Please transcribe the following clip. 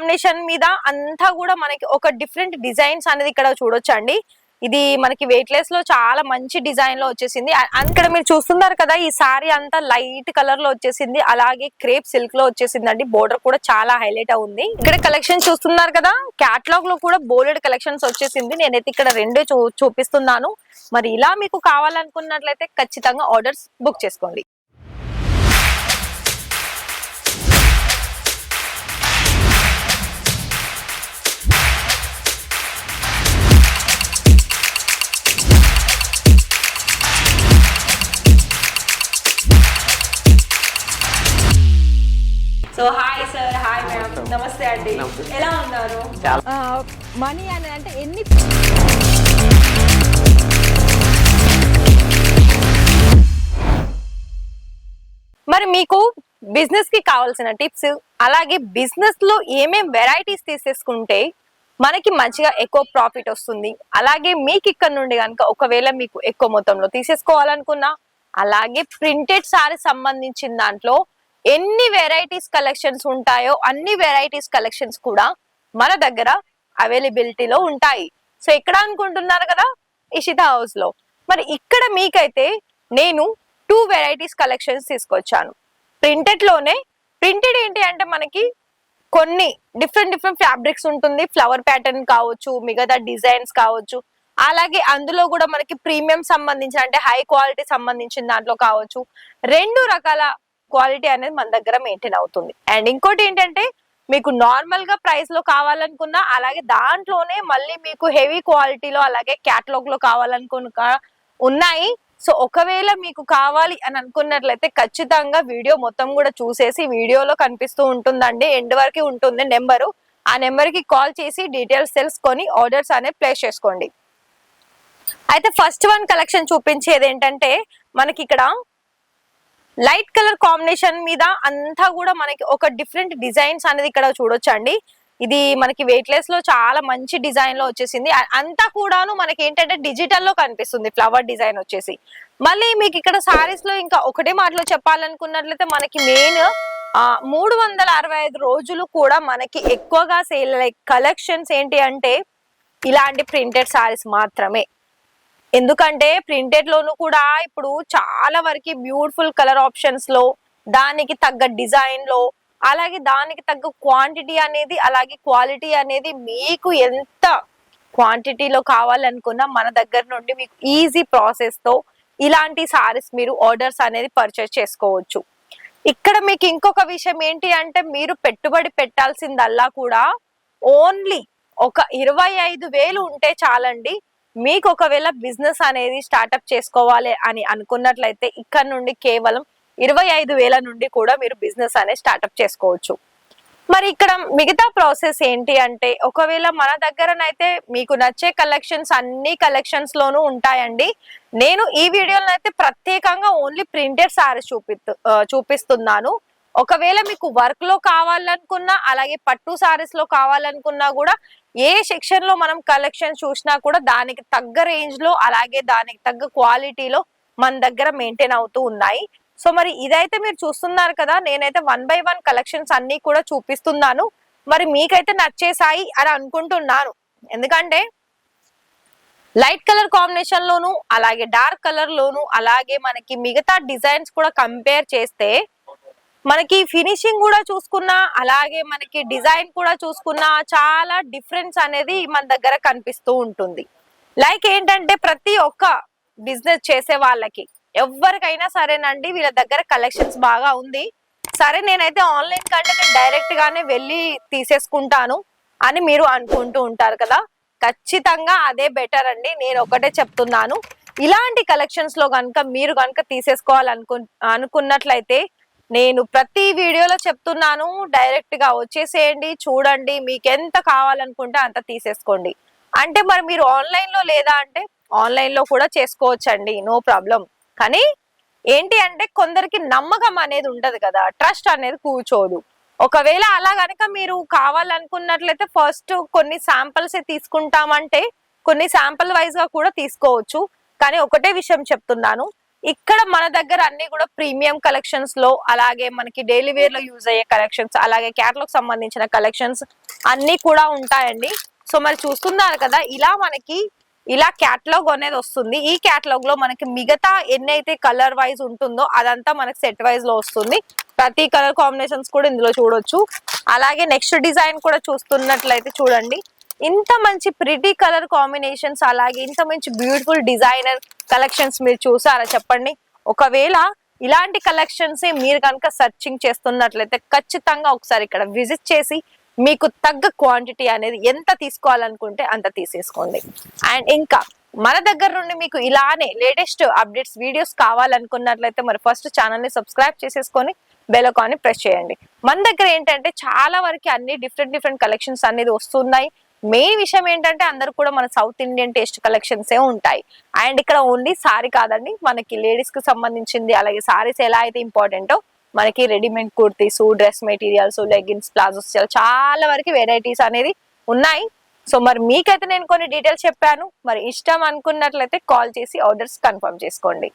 Combination మీద అంతా కూడా మనకి ఒక డిఫరెంట్ డిజైన్స్ అనేది ఇక్కడ చూడొచ్చండి. ఇది మనకి వెయిట్ లెస్ లో చాలా మంచి డిజైన్ లో వచ్చేసింది. ఇక్కడ మీరు చూస్తున్నారు కదా, ఈ సారీ అంతా లైట్ కలర్ లో వచ్చేసింది. అలాగే క్రేప్ సిల్క్ లో వచ్చేసిందండి. బోర్డర్ కూడా చాలా హైలైట్ అవుంది. ఇక్కడ కలెక్షన్ చూస్తున్నారు కదా, క్యాటలాగ్ లో కూడా బోల్డెడ్ కలెక్షన్స్ వచ్చేసింది. నేనైతే ఇక్కడ రెండు చూపిస్తున్నాను. మరి ఇలా మీకు కావాలనుకున్నట్లయితే ఖచ్చితంగా ఆర్డర్స్ బుక్ చేసుకోండి. So hi sir, hi ma'am, నమస్తే అండి. ఎలా ఉన్నారు? మనీ అని అంటే ఎన్ని మరి మీకు బిజినెస్ కి కావాల్సిన టిప్స్, అలాగే బిజినెస్ లో ఏమేం వెరైటీస్ తీసేసుకుంటే మనకి మంచిగా ఎక్కువ ప్రాఫిట్ వస్తుంది, అలాగే మీకు ఇక్కడ నుండి కనుక ఒకవేళ మీకు ఎక్కువ మొత్తంలో తీసేసుకోవాలనుకున్నా, అలాగే ప్రింటెడ్ సారీ సంబంధించిన దాంట్లో ఎన్ని వెరైటీస్ కలెక్షన్స్ ఉంటాయో అన్ని వెరైటీస్ కలెక్షన్స్ కూడా మన దగ్గర అవైలబిలిటీలో ఉంటాయి. సో ఇక్కడ అనుకుంటున్నారు కదా, ఇషితా హౌస్ లో. మరి ఇక్కడ మీకైతే నేను 2 వెరైటీస్ కలెక్షన్స్ తీసుకొచ్చాను. ప్రింటెడ్ లోనే, ప్రింటెడ్ ఏంటి అంటే మనకి కొన్ని డిఫరెంట్ ఫ్యాబ్రిక్స్ ఉంటుంది. ఫ్లవర్ ప్యాటర్న్ కావచ్చు, మిగతా డిజైన్స్ కావచ్చు, అలాగే అందులో కూడా మనకి ప్రీమియం సంబంధించిన అంటే హై క్వాలిటీ సంబంధించిన దాంట్లో కావచ్చు, 2 రకాల క్వాలిటీ అనేది మన దగ్గర మెయింటైన్ అవుతుంది. అండ్ ఇంకోటి ఏంటంటే మీకు నార్మల్ గా ప్రైస్ లో కావాలనుకున్నా, అలాగే దాంట్లోనే మళ్ళీ మీకు హెవీ క్వాలిటీలో అలాగే క్యాటలాగ్ లో కావాలనుకున్న ఉన్నాయి. సో ఒకవేళ మీకు కావాలి అని అనుకున్నట్లయితే ఖచ్చితంగా వీడియో మొత్తం కూడా చూసేసి, వీడియోలో కనిపిస్తూ ఉంటుందండి, ఎండ్ వరకు ఉంటుంది నెంబరు. ఆ నెంబర్ కి కాల్ చేసి డీటెయిల్స్ తెలుసుకొని ఆర్డర్స్ అనేది ప్లేస్ చేసుకోండి. అయితే ఫస్ట్ వన్ కలెక్షన్ చూపించేది ఏంటంటే మనకి ఇక్కడ లైట్ కలర్ కాంబినేషన్ మీద అంతా కూడా మనకి ఒక డిఫరెంట్ డిజైన్స్ అనేది ఇక్కడ చూడొచ్చండి. ఇది మనకి వెయిట్ లెస్ లో చాలా మంచి డిజైన్ లో వచ్చేసింది. అంతా కూడాను మనకి ఏంటంటే డిజిటల్ లో కనిపిస్తుంది, ఫ్లవర్ డిజైన్ వచ్చేసి. మళ్ళీ మీకు ఇక్కడ సారీస్ లో ఇంకా ఒకటే మాటలో చెప్పాలనుకున్నట్లయితే మనకి మెయిన్ 365 రోజులు కూడా మనకి ఎక్కువగా సేల్ కలెక్షన్స్ ఏంటి అంటే ఇలాంటి ప్రింటెడ్ సారీస్ మాత్రమే. ఎందుకంటే ప్రింటెడ్ లోను కూడా ఇప్పుడు చాలా వరకు బ్యూటిఫుల్ కలర్ ఆప్షన్స్ లో, దానికి తగ్గ డిజైన్ లో, అలాగే దానికి తగ్గ క్వాంటిటీ అనేది, అలాగే క్వాలిటీ అనేది మీకు ఎంత క్వాంటిటీలో కావాలనుకున్నా మన దగ్గర నుండి మీకు ఈజీ ప్రాసెస్ తో ఇలాంటి సారీస్ మీరు ఆర్డర్స్ అనేది పర్చేస్ చేసుకోవచ్చు. ఇక్కడ మీకు ఇంకొక విషయం ఏంటి అంటే మీరు పెట్టుబడి పెట్టాల్సిందల్లా కూడా ఓన్లీ ఒక 25,000 ఉంటే చాలండి. మీకు ఒకవేళ బిజినెస్ అనేది స్టార్ట్అప్ చేసుకోవాలి అని అనుకున్నట్లయితే ఇక్కడ నుండి కేవలం 25,000 నుండి కూడా మీరు బిజినెస్ అనేది స్టార్ట్అప్ చేసుకోవచ్చు. మరి ఇక్కడ మిగతా ప్రాసెస్ ఏంటి అంటే ఒకవేళ మన దగ్గరనైతే మీకు నచ్చే కలెక్షన్స్ అన్ని కలెక్షన్స్ లోనూ ఉంటాయండి. నేను ఈ వీడియోలో అయితే ప్రత్యేకంగా ఓన్లీ ప్రింటెడ్ సారీస్ చూపిస్తున్నాను. ఒకవేళ మీకు వర్క్ లో కావాలనుకున్నా, అలాగే పట్టు సారీస్ లో కావాలనుకున్నా కూడా ఏ సెక్షన్ లో మనం కలెక్షన్ చూసినా కూడా దానికి తగ్గ రేంజ్ లో, అలాగే దానికి తగ్గ క్వాలిటీలో మన దగ్గర మెయింటైన్ అవుతూ ఉన్నాయి. సో మరి ఇదైతే మీరు చూస్తున్నారు కదా, నేనైతే 1 by 1 కలెక్షన్స్ అన్ని కూడా చూపిస్తున్నాను. మరి మీకైతే నచ్చేసాయి అని అనుకుంటున్నాను. ఎందుకంటే లైట్ కలర్ కాంబినేషన్ లోను, అలాగే డార్క్ కలర్ లోను, అలాగే మనకి మిగతా డిజైన్స్ కూడా కంపేర్ చేస్తే మనకి ఫినిషింగ్ కూడా చూసుకున్నా, అలాగే మనకి డిజైన్ కూడా చూసుకున్నా చాలా డిఫరెన్స్ అనేది మన దగ్గర కనిపిస్తూ ఉంటుంది. లైక్ ఏంటంటే ప్రతి ఒక్క బిజినెస్ చేసే వాళ్ళకి ఎవరికైనా సరేనండి వీళ్ళ దగ్గర కలెక్షన్స్ బాగా ఉంది, సరే నేనైతే ఆన్లైన్ కంటే నేను డైరెక్ట్ గానే వెళ్ళి తీసేసుకుంటాను అని మీరు అనుకుంటూ ఉంటారు కదా. ఖచ్చితంగా అదే బెటర్ అండి. నేను ఒకటే చెప్తున్నాను, ఇలాంటి కలెక్షన్స్ లో కనుక మీరు కనుక అనుకున్నట్లయితే నేను ప్రతి వీడియోలో చెప్తున్నాను, డైరెక్ట్ గా వచ్చేసేయండి, చూడండి, మీకు ఎంత కావాలనుకుంటే అంత తీసేసుకోండి. అంటే మరి మీరు ఆన్లైన్ లో లేదా అంటే ఆన్లైన్ లో కూడా చేసుకోవచ్చండి, నో ప్రాబ్లం. కానీ ఏంటి అంటే కొందరికి నమ్మకం అనేది ఉండదు కదా, ట్రస్ట్ అనేది కూర్చోదు. ఒకవేళ అలా గనక మీరు కావాలనుకున్నట్లయితే ఫస్ట్ కొన్ని శాంపిల్స్ తీసుకుంటామంటే కొన్ని శాంపిల్ వైజ్ గా కూడా తీసుకోవచ్చు. కానీ ఒకటే విషయం చెప్తున్నాను, ఇక్కడ మన దగ్గర అన్ని కూడా ప్రీమియం కలెక్షన్స్ లో, అలాగే మనకి డైలీ వేర్ లో యూజ్ అయ్యే కలెక్షన్స్, అలాగే క్యాటలాగ్ సంబంధించిన కలెక్షన్స్ అన్ని కూడా ఉంటాయండి. సో మరి చూస్తున్నారు కదా, ఇలా క్యాటలాగ్ అనేది వస్తుంది. ఈ క్యాటలాగ్ లో మనకి మిగతా ఎన్నైతే కలర్ వైజ్ ఉంటుందో అదంతా మనకి సెట్ వైజ్ లో వస్తుంది. ప్రతి కలర్ కాంబినేషన్స్ కూడా ఇందులో చూడొచ్చు. అలాగే నెక్స్ట్ డిజైన్ కూడా చూస్తున్నట్లయితే చూడండి, ఇంత మంచి ప్రిటీ కలర్ కాంబినేషన్స్, అలాగే ఇంత మంచి బ్యూటిఫుల్ డిజైనర్ కలెక్షన్స్ మీరు చూసారా చెప్పండి. ఒకవేళ ఇలాంటి కలెక్షన్స్ మీరు కనుక సర్చింగ్ చేస్తున్నట్లయితే ఖచ్చితంగా ఒకసారి ఇక్కడ విజిట్ చేసి మీకు తగ్గ క్వాంటిటీ అనేది ఎంత తీసుకోవాలనుకుంటే అంత తీసేసుకోండి. అండ్ ఇంకా మన దగ్గర నుండి మీకు ఇలానే లేటెస్ట్ అప్డేట్స్ వీడియోస్ కావాలనుకున్నట్లయితే మరి ఫస్ట్ ఛానల్ ని సబ్స్క్రైబ్ చేసేసుకొని బెల్ ఐకాన్ ని ప్రెస్ చేయండి. మన దగ్గర ఏంటంటే చాలా వరకు అన్ని డిఫరెంట్ కలెక్షన్స్ అనేది వస్తున్నాయి. మెయిన్ విషయం ఏంటంటే అందరు కూడా మన సౌత్ ఇండియన్ టేస్ట్ కలెక్షన్స్ ఉంటాయి. అండ్ ఇక్కడ ఓన్లీ సారీ కాదండి, మనకి లేడీస్ కి సంబంధించింది, అలాగే సారీస్ ఎలా అయితే ఇంపార్టెంటో మనకి readymade kurtis, dress materials, leggings, palazzos చాలా వరకు వెరైటీస్ అనేది ఉన్నాయి. సో మరి మీకైతే నేను కొన్ని డీటెయిల్స్ చెప్పాను. మరి ఇష్టం అనుకున్నట్లయితే కాల్ చేసి ఆర్డర్స్ కన్ఫర్మ్ చేసుకోండి.